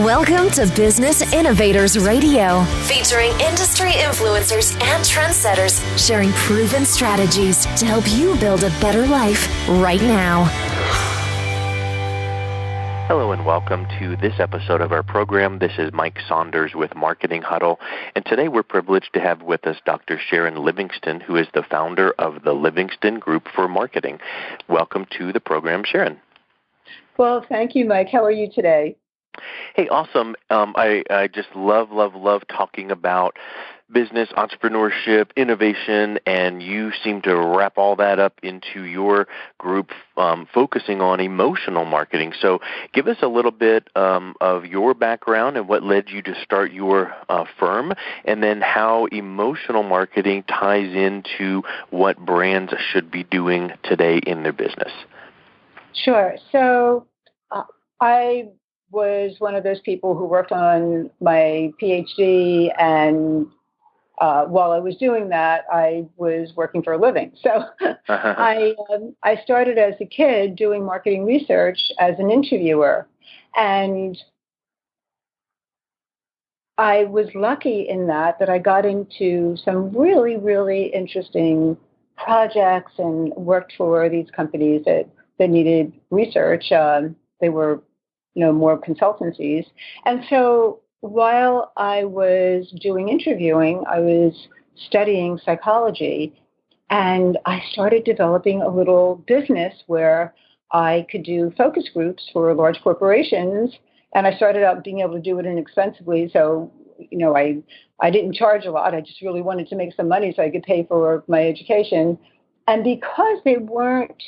Welcome to Business Innovators Radio, featuring industry influencers and trendsetters sharing proven strategies to help you build a better life right now. Hello and welcome to this episode of our program. This is Mike Saunders with Marketing Huddle, and today we're privileged to have with us Dr. Sharon Livingston, who is the founder of the Livingston Group for Marketing. Welcome to the program, Sharon. Well, thank you, Mike. How are you today? Hey, awesome. I just love talking about business, entrepreneurship, innovation, and you seem to wrap all that up into your group focusing on emotional marketing. So give us a little bit of your background and what led you to start your firm, and then how emotional marketing ties into what brands should be doing today in their business. Sure. So I was one of those people who worked on my PhD, and while I was doing that, I was working for a living. So I started as a kid doing marketing research as an interviewer, and I was lucky in that I got into some really, really interesting projects and worked for these companies that needed research. They were more consultancies. And so while I was doing interviewing, I was studying psychology, and I started developing a little business where I could do focus groups for large corporations. And I started out being able to do it inexpensively. So, I didn't charge a lot. I just really wanted to make some money so I could pay for my education. And because they weren't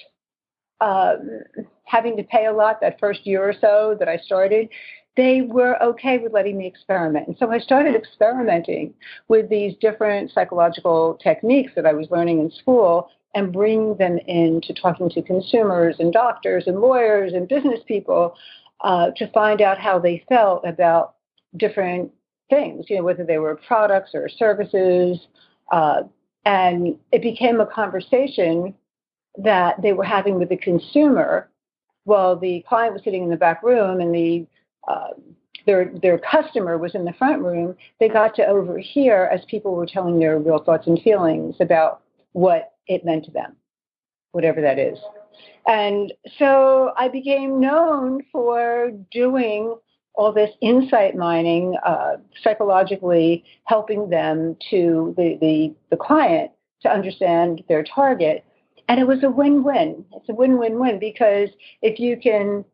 having to pay a lot that first year or so that I started, they were okay with letting me experiment. And so I started experimenting with these different psychological techniques that I was learning in school and bringing them into talking to consumers and doctors and lawyers and business people to find out how they felt about different things, whether they were products or services. And it became a conversation that they were having with the consumer while the client was sitting in the back room and their customer was in the front room. They got to overhear as people were telling their real thoughts and feelings about what it meant to them, whatever that is. And so I became known for doing all this insight mining, psychologically helping them to the client to understand their target. And it was a win-win. It's a win-win-win because if you can,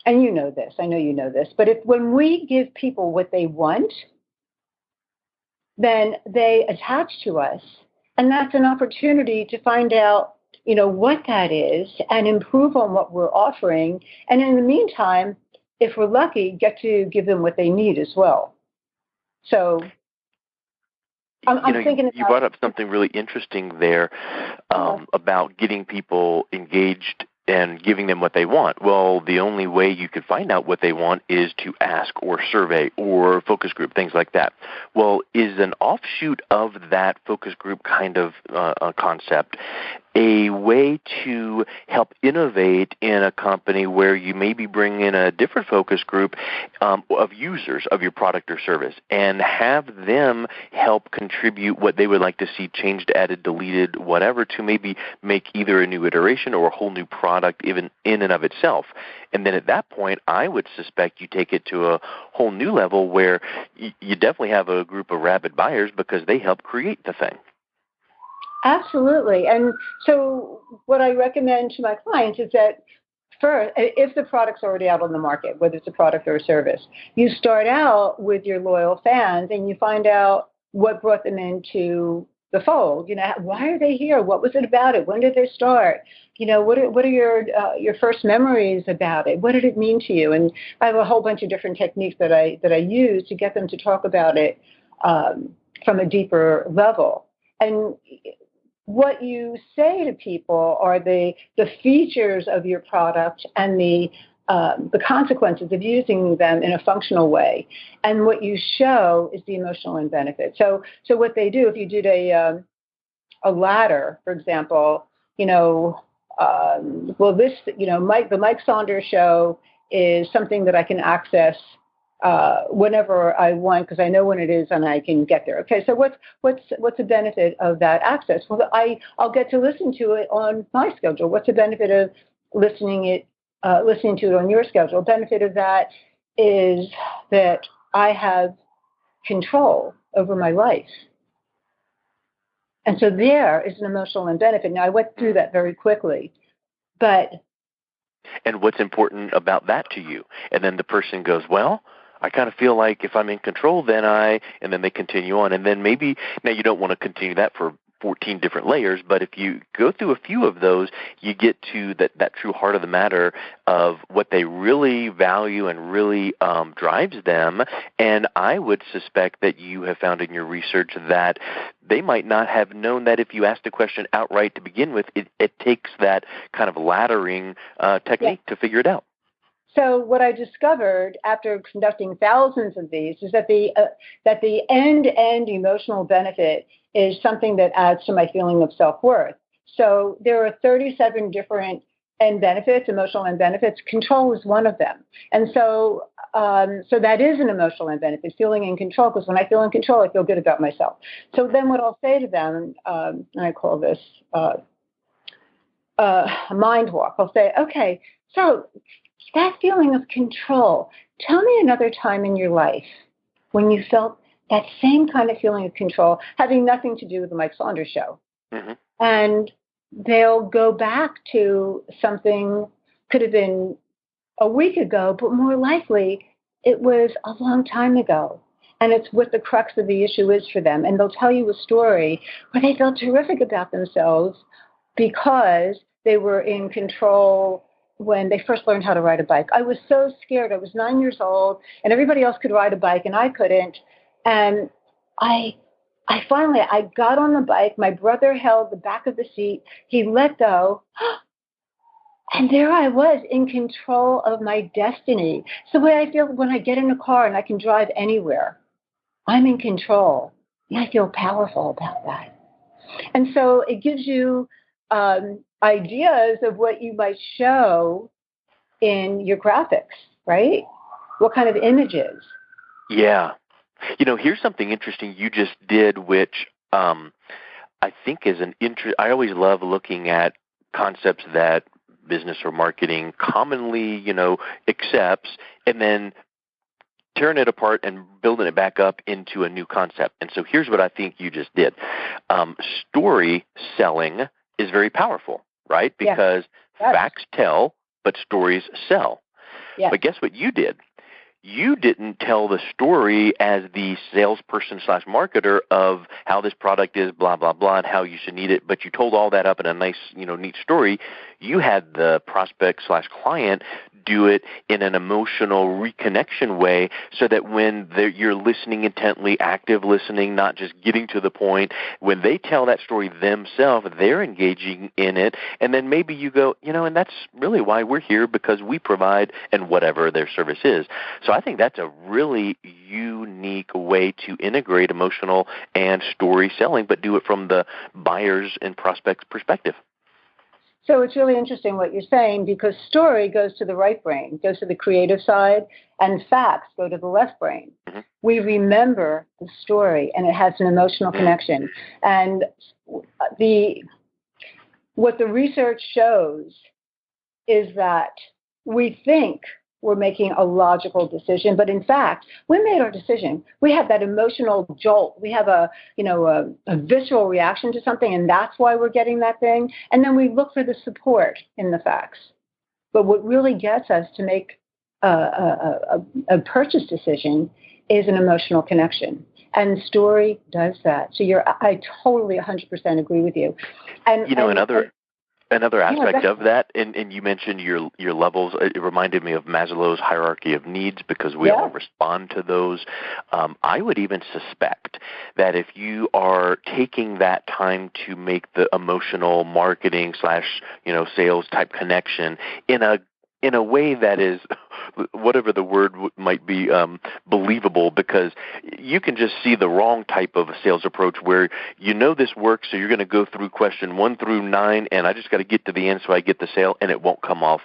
and you know this, I know you know this, but when we give people what they want, then they attach to us. And that's an opportunity to find out, what that is and improve on what we're offering. And in the meantime, if we're lucky, get to give them what they need as well. So I'm thinking about, you brought up something really interesting there about getting people engaged and giving them what they want. Well, the only way you can find out what they want is to ask or survey or focus group, things like that. Well, is an offshoot of that focus group kind of concept a way to help innovate in a company where you maybe bring in a different focus group of users of your product or service and have them help contribute what they would like to see changed, added, deleted, whatever, to maybe make either a new iteration or a whole new product even in and of itself. And then at that point, I would suspect you take it to a whole new level where you definitely have a group of rabid buyers because they help create the thing. Absolutely. And so what I recommend to my clients is that first, if the product's already out on the market, whether it's a product or a service, you start out with your loyal fans and you find out what brought them into the fold. Why are they here? What was it about it? When did they start? What are your first memories about it? What did it mean to you? And I have a whole bunch of different techniques that I use to get them to talk about it from a deeper level. And what you say to people are the features of your product and the consequences of using them in a functional way. And what you show is the emotional end benefit. So what they do, if you did a ladder, for example, the Mike Saunders show is something that I can access whenever I want, because I know when it is and I can get there. Okay, so what's the benefit of that access? Well, I'll get to listen to it on my schedule. What's the benefit of listening to it on your schedule? The benefit of that is that I have control over my life. And so there is an emotional benefit. Now, I went through that very quickly, but... And what's important about that to you? And then the person goes, well, I kind of feel like if I'm in control, and then they continue on. And then maybe, now you don't want to continue that for 14 different layers, but if you go through a few of those, you get to that true heart of the matter of what they really value and really drives them. And I would suspect that you have found in your research that they might not have known that if you asked a question outright to begin with, it takes that kind of laddering technique to figure it out. So what I discovered after conducting thousands of these is that the end-to-end emotional benefit is something that adds to my feeling of self-worth. So there are 37 different end benefits, emotional end benefits. Control is one of them. And so that is an emotional end benefit, feeling in control, because when I feel in control, I feel good about myself. So then what I'll say to them, and I call this a mind walk, I'll say, okay, so that feeling of control, tell me another time in your life when you felt that same kind of feeling of control, having nothing to do with the Mike Saunders show. Mm-hmm. And they'll go back to something, could have been a week ago, but more likely it was a long time ago. And it's what the crux of the issue is for them. And they'll tell you a story where they felt terrific about themselves because they were in control when they first learned how to ride a bike. I was so scared. I was 9 years old, and everybody else could ride a bike, and I couldn't. And I finally got on the bike. My brother held the back of the seat. He let go. And there I was in control of my destiny. It's the way I feel when I get in a car and I can drive anywhere. I'm in control. And I feel powerful about that. And so it gives you ideas of what you might show in your graphics, right? What kind of images? Yeah. Here's something interesting you just did, which I think is I always love looking at concepts that business or marketing commonly, accepts, and then tearing it apart and building it back up into a new concept. And so here's what I think you just did. Story selling is very powerful, right? Because facts tell, but stories sell. Yes. But guess what you did? You didn't tell the story as the salesperson / marketer of how this product is, blah, blah, blah, and how you should need it, but you told all that up in a nice, neat story. You had the prospect / client do it in an emotional reconnection way so that when you're listening intently, active listening, not just getting to the point, when they tell that story themselves, they're engaging in it. And then maybe you go, and that's really why we're here, because we provide, and whatever their service is. So I think that's a really unique way to integrate emotional and story selling, but do it from the buyer's and prospect's perspective. So it's really interesting what you're saying, because story goes to the right brain, goes to the creative side, and facts go to the left brain. Mm-hmm. We remember the story, and it has an emotional connection. And what the research shows is that we think we're making a logical decision, but in fact, we made our decision. We have that emotional jolt. We have a visceral reaction to something, and that's why we're getting that thing. And then we look for the support in the facts. But what really gets us to make a purchase decision is an emotional connection. And story does that. So I totally 100% agree with you. And Another aspect of that, and you mentioned your levels, it reminded me of Maslow's hierarchy of needs, because we all respond to those. I would even suspect that if you are taking that time to make the emotional marketing / sales type connection in a in a way that is, whatever the word might be, believable, because you can just see the wrong type of a sales approach where this works, so you're going to go through question 1 through 9, and I just got to get to the end so I get the sale, and it won't come off,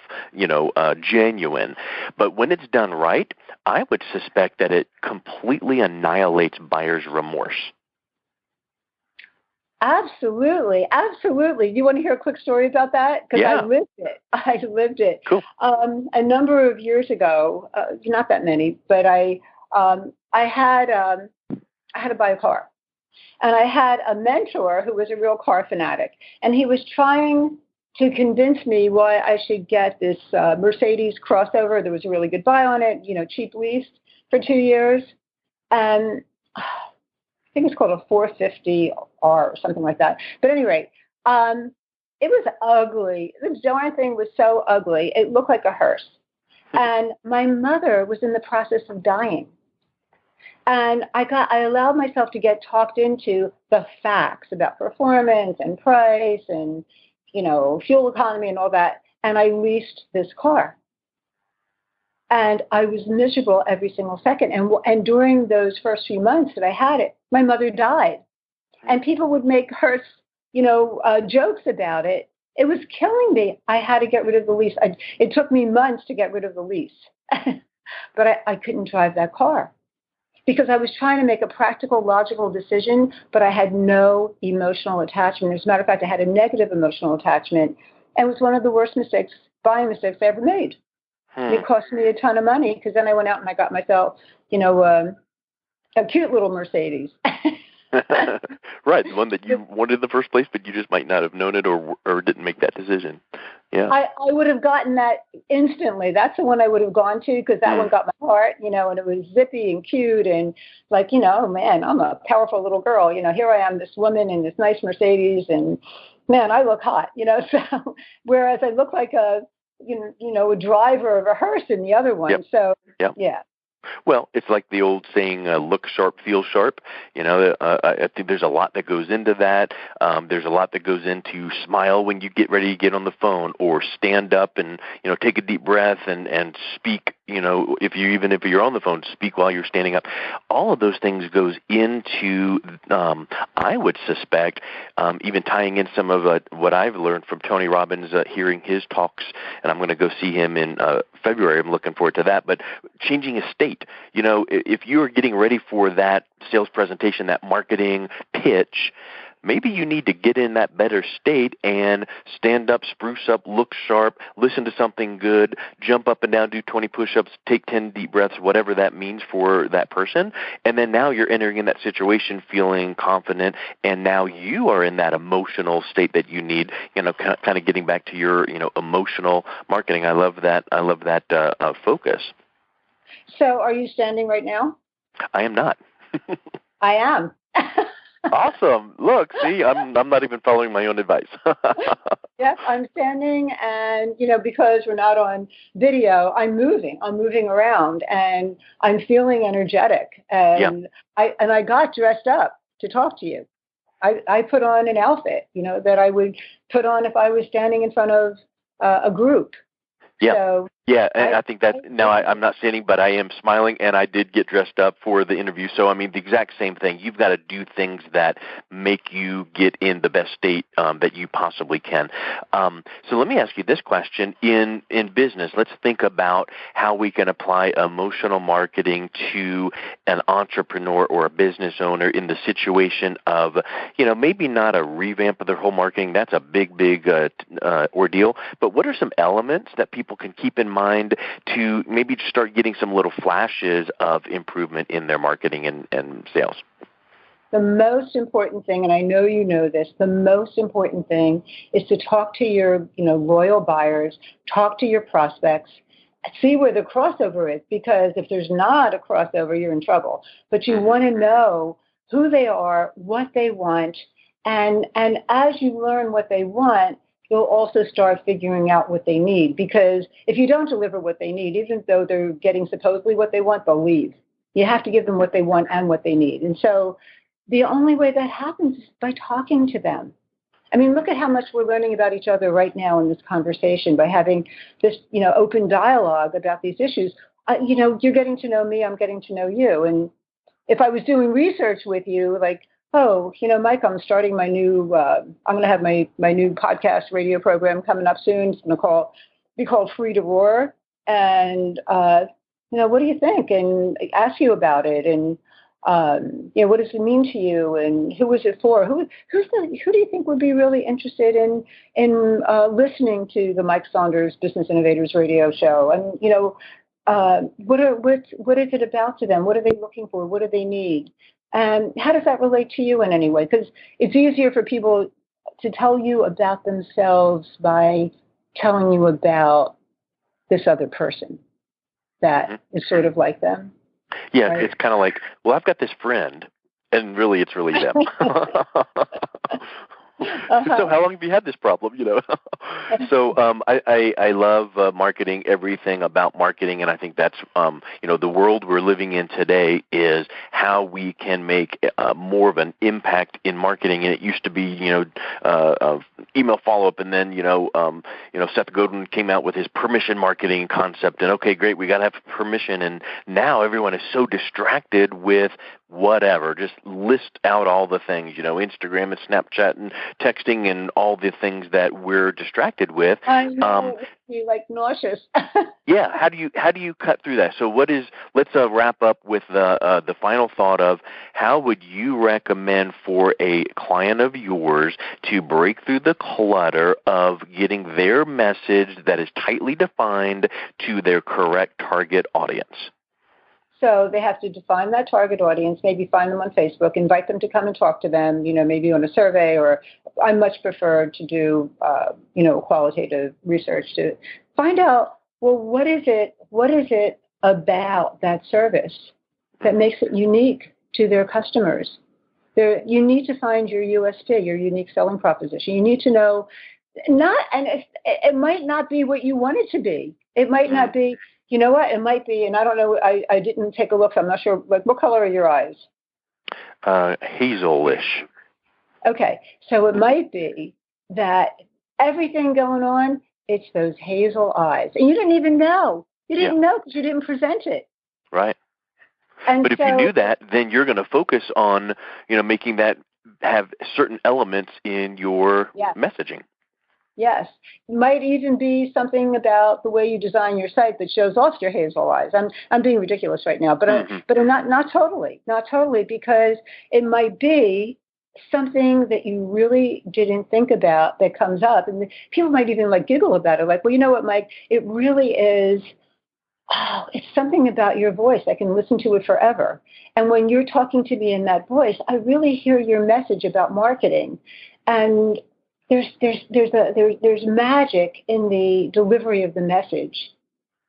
genuine. But when it's done right, I would suspect that it completely annihilates buyer's remorse. Absolutely. Absolutely. Do you want to hear a quick story about that? Because Yeah. I lived it. Cool. A number of years ago, not that many, but I had to buy a car. And I had a mentor who was a real car fanatic. And he was trying to convince me why I should get this Mercedes crossover. There was a really good buy on it, cheap lease for 2 years. And I think it's called a 450R or something like that. But anyway, it was ugly. The darn thing was so ugly. It looked like a hearse. And my mother was in the process of dying. And I allowed myself to get talked into the facts about performance and price and, fuel economy and all that. And I leased this car. And I was miserable every single second. And during those first few months that I had it, my mother died. And people would make her, jokes about it. It was killing me. I had to get rid of the lease. It took me months to get rid of the lease. But I couldn't drive that car because I was trying to make a practical, logical decision, but I had no emotional attachment. As a matter of fact, I had a negative emotional attachment. And it was one of the worst buying mistakes I ever made. It cost me a ton of money because then I went out and I got myself, a cute little Mercedes. Right, the one that you wanted in the first place, but you just might not have known it or didn't make that decision. Yeah, I would have gotten that instantly. That's the one I would have gone to because that one got my heart, and it was zippy and cute and like, man, I'm a powerful little girl. Here I am, this woman in this nice Mercedes, and man, I look hot. So whereas I look like a driver of a hearse in the other one. Yep. So, yeah. Well, it's like the old saying, look sharp, feel sharp. I think there's a lot that goes into that. There's a lot that goes into smile when you get ready to get on the phone or stand up and, take a deep breath and speak, if you're on the phone, speak while you're standing up. All of those things goes into, I would suspect, even tying in some of what I've learned from Tony Robbins, hearing his talks, and I'm going to go see him in February. I'm looking forward to that. But changing his state, if you're getting ready for that sales presentation, that marketing pitch, maybe you need to get in that better state and stand up, spruce up, look sharp, listen to something good, jump up and down, do 20 push-ups, take 10 deep breaths, whatever that means for that person. And then now you're entering in that situation feeling confident, and now you are in that emotional state that you need, kind of getting back to your, emotional marketing. I love that. I love that focus. So are you standing right now? I am not. I am. Awesome. Look, see, I'm not even following my own advice. Yep, I'm standing, and, because we're not on video, I'm moving around, and I'm feeling energetic. And I got dressed up to talk to you. I put on an outfit, that I would put on if I was standing in front of a group. Yeah. So I think that now I'm not standing, but I am smiling, and I did get dressed up for the interview. So, the exact same thing. You've got to do things that make you get in the best state that you possibly can. So let me ask you this question. In business, let's think about how we can apply emotional marketing to an entrepreneur or a business owner in the situation of, maybe not a revamp of their whole marketing. That's a big ordeal. But what are some elements that people can keep in mind to maybe start getting some little flashes of improvement in their marketing and sales? The most important thing, and I know you know this, the most important thing is to talk to your, loyal buyers, talk to your prospects, see where the crossover is, because if there's not a crossover, you're in trouble. But you want to know who they are, what they want, and as you learn what they want, you'll also start figuring out what they need. Because if you don't deliver what they need, even though they're getting supposedly what they want, they'll leave. You have to give them what they want and what they need. And so the only way that happens is by talking to them. I mean, look at how much we're learning about each other right now in this conversation by having this, open dialogue about these issues. You're getting to know me, I'm getting to know you. And if I was doing research with you, like, oh, Mike, I'm starting my new, I'm going to have my new podcast radio program coming up soon. It's going to be called Free to Roar. And, what do you think? And ask you about it. And, what does it mean to you? And who is it for? Who do you think would be really interested in listening to the Mike Saunders Business Innovators Radio Show? And, what is it about to them? What are they looking for? What do they need? And how does that relate to you in any way? Because it's easier for people to tell you about themselves by telling you about this other person that is sort of like them. Yeah, right? It's kind of like, well, I've got this friend, and really it's really them. So how long have you had this problem, So I love marketing, everything about marketing, and I think that's, the world we're living in today is how we can make more of an impact in marketing. And it used to be, email follow-up, and then, Seth Godin came out with his permission marketing concept, and okay, great, we got to have permission. And now everyone is so distracted with whatever, just list out all the things, Instagram and Snapchat and texting and all the things that we're distracted with. I know, it's like nauseous. Yeah, how do you cut through that? So let's wrap up with the final thought of how would you recommend for a client of yours to break through the clutter of getting their message that is tightly defined to their correct target audience? So they have to define that target audience, maybe find them on Facebook, invite them to come and talk to them, maybe on a survey, or I much prefer to do, qualitative research to find out, well, what is it about that service that makes it unique to their customers? You need to find your USP, your unique selling proposition. You need to know, it might not be what you want it to be. It might not be. You know what? It might be, and I don't know. I didn't take a look. So I'm not sure. Like, what color are your eyes? Hazelish. Okay, so it might be that everything going on, it's those hazel eyes, and you didn't even know. You didn't know because you didn't present it. Right. And but if you knew that, then you're going to focus on, making that have certain elements in your messaging. Yes. It might even be something about the way you design your site that shows off your hazel eyes. I'm being ridiculous right now, but I'm not totally, because it might be something that you really didn't think about that comes up, and people might even giggle about it. Like, well, you know what, Mike? It really is. Oh, it's something about your voice. I can listen to it forever. And when you're talking to me in that voice, I really hear your message about marketing, and there's magic in the delivery of the message,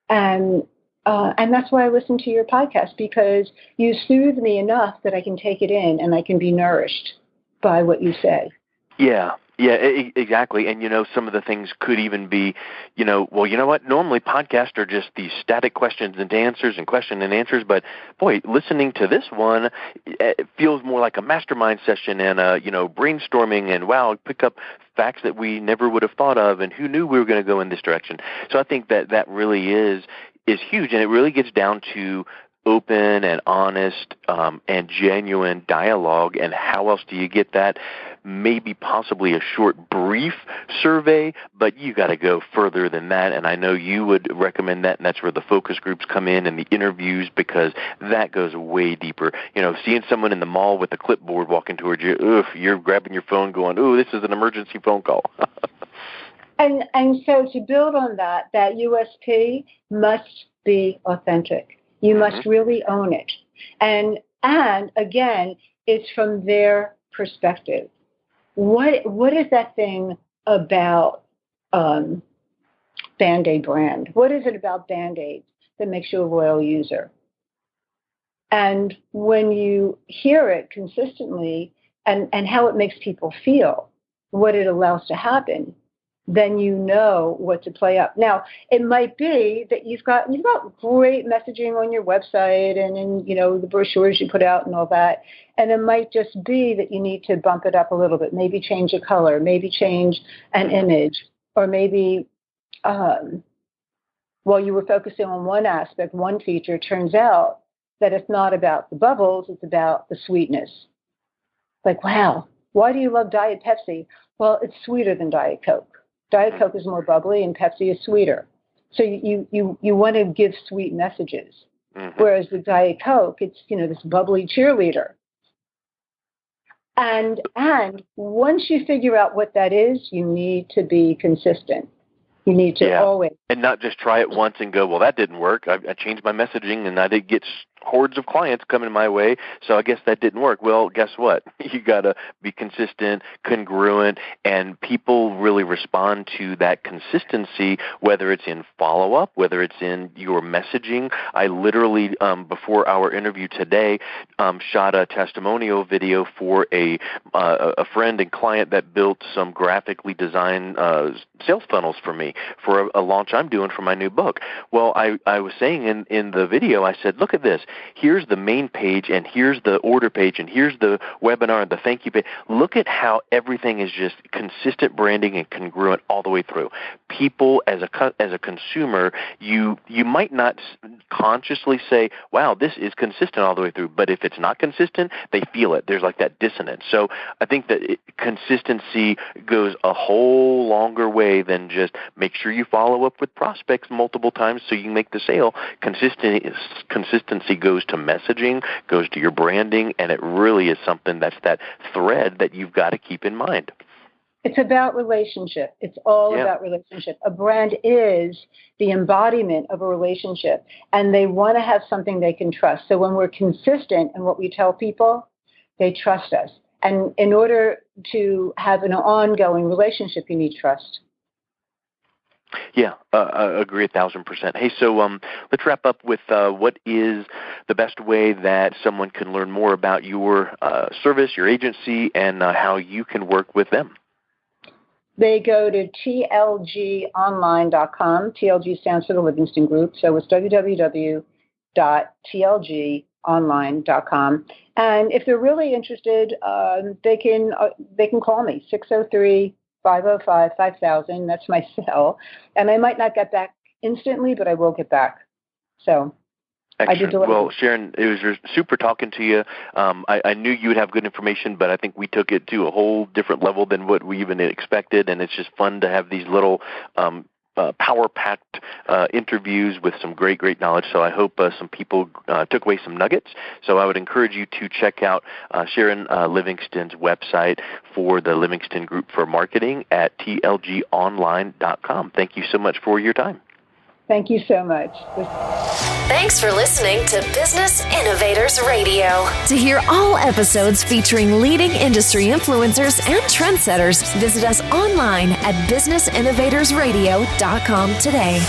and that's why I listen to your podcast, because you soothe me enough that I can take it in and I can be nourished by what you say. Yeah, exactly. And, some of the things could even be, well, you know what? Normally podcasts are just these static questions and answers and question and answers. But, boy, listening to this one, it feels more like a mastermind session and, brainstorming and, wow, pick up facts that we never would have thought of, and who knew we were going to go in this direction. So I think that really is huge, and it really gets down to open and honest and genuine dialogue. And how else do you get that? Maybe possibly a short, brief survey, but you got to go further than that. And I know you would recommend that, and that's where the focus groups come in and the interviews, because that goes way deeper. Seeing someone in the mall with a clipboard walking towards you, you're grabbing your phone going, this is an emergency phone call. And so to build on that USP must be authentic. You must really own it. And again, it's from their perspective. What is that thing about Band-Aid brand? What is it about Band-Aids that makes you a loyal user? And when you hear it consistently and how it makes people feel, what it allows to happen, then you know what to play up. Now, it might be that you've got great messaging on your website and in, the brochures you put out and all that. And it might just be that you need to bump it up a little bit, maybe change a color, maybe change an image, or maybe while you were focusing on one aspect, one feature, it turns out that it's not about the bubbles, it's about the sweetness. Like, wow, why do you love Diet Pepsi? Well, it's sweeter than Diet Coke. Diet Coke is more bubbly and Pepsi is sweeter. So you want to give sweet messages. Mm-hmm. Whereas with Diet Coke, it's, this bubbly cheerleader. And once you figure out what that is, you need to be consistent. You need to always. And not just try it once and go, well, that didn't work. I changed my messaging and I did get hordes of clients coming my way, so I guess that didn't work. Well, guess what? You got to be consistent, congruent, and people really respond to that consistency, whether it's in follow-up, whether it's in your messaging. I literally, before our interview today, shot a testimonial video for a friend and client that built some graphically designed sales funnels for me for a launch I'm doing for my new book. Well, I was saying in the video, I said, look at this. Here's the main page, and here's the order page, and here's the webinar and the thank you page. Look at how everything is just consistent branding and congruent all the way through. People, as a consumer, you might not consciously say, wow, this is consistent all the way through, but if it's not consistent, they feel it. There's like that dissonance. So I think that consistency goes a whole longer way than just make sure you follow up with prospects multiple times so you can make the sale. Consistency goes to messaging, goes to your branding, and it really is something that's that thread that you've got to keep in mind. It's about relationship. It's all about relationship. A brand is the embodiment of a relationship, and they want to have something they can trust. So when we're consistent in what we tell people, they trust us. And in order to have an ongoing relationship, you need trust. Yeah, I agree 1,000%. Hey, so let's wrap up with what is the best way that someone can learn more about your service, your agency, and how you can work with them. They go to tlgonline.com. TLG stands for the Livingston Group, so it's www.tlgonline.com. And if they're really interested, they can call me, 603-505-5000. That's my cell. And I might not get back instantly, but I will get back. So excellent. Well, Sharon, it was super talking to you. I knew you would have good information, but I think we took it to a whole different level than what we even expected, and it's just fun to have these little power-packed interviews with some great knowledge. So I hope some people took away some nuggets. So I would encourage you to check out Sharon Livingston's website for the Livingston Group for Marketing at tlgonline.com. Thank you so much for your time. Thank you so much. Thanks for listening to Business Innovators Radio. To hear all episodes featuring leading industry influencers and trendsetters, visit us online at businessinnovatorsradio.com today.